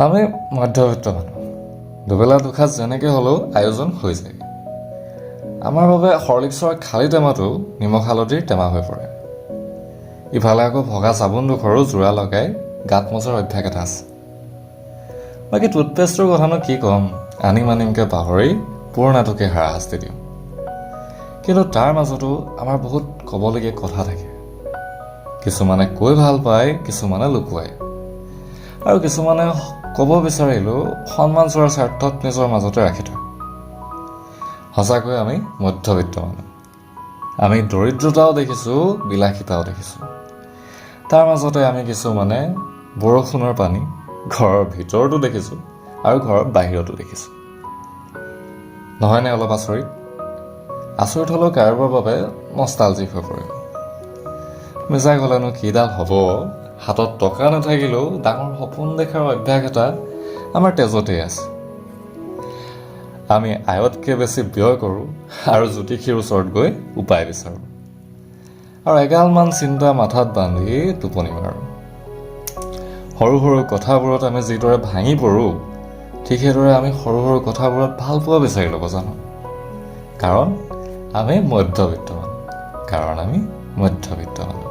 আমি মধ্যবিত্ত মানুহ, দুবেলা দুসাঁজ যেনেকৈ হ'লেও আয়োজন হৈ যায়। আমাৰ বাবে হৰলিক্সৰ খালী টেমাটো নিমখ হালধিৰ টেমা হৈ পৰে। ইফালে আকৌ ভগা চাবোনডোখৰো যোৰা লগাই গাত মজাৰ অভ্যাস এটা আছে। বাকী টুথপেষ্টৰ কথানো কি ক'ম, আনিম আনিমকৈ পাহৰি পুৰণাটোকে হাৰাশাস্তি দিওঁ। কিন্তু তাৰ মাজতো আমাৰ বহুত ক'বলগীয়া কথা থাকে। কিছুমানে কৈ ভাল পায়, কিছুমানে লুকুৱায়, আৰু কিছুমানে ক'ব বিচাৰিলেও সন্মান চোৱাৰ স্বাৰ্থত নিজৰ মাজতে ৰাখি থয়। সঁচাকৈ আমি মধ্যবিত্ত মানুহ। আমি দৰিদ্ৰতাও দেখিছোঁ, বিলাসিতাও দেখিছোঁ। তাৰ মাজতে আমি কিছুমানে বৰষুণৰ পানী ঘৰৰ ভিতৰতো দেখিছোঁ আৰু ঘৰৰ বাহিৰতো দেখিছোঁ। নহয়নে অলপ আচৰিত? আচৰিত হ'লেও কাৰোবাৰ বাবে নষ্টালজিক হৈ পৰিব। মিছা ক'লেনো কিডাল হ'ব, হাতত টকা নাথাকিলেও ডাঙৰ সপোন দেখাৰ অভ্যাস এটা আমাৰ তেজতেই আছে। আমি আয়তকৈ বেছি ব্যয় কৰোঁ আৰু জ্যোতিষীৰ ওচৰত গৈ উপায় বিচাৰোঁ, আৰু এগালমান চিন্তা মাথাত বান্ধি টোপনি মাৰোঁ। সৰু সৰু কথাবোৰত আমি যিদৰে ভাঙি পৰোঁ, ঠিক সেইদৰে আমি সৰু সৰু কথাবোৰত ভাল পোৱা বিচাৰি ল'ব জানো। কাৰণ আমি মধ্যবিত্ত মানুহ।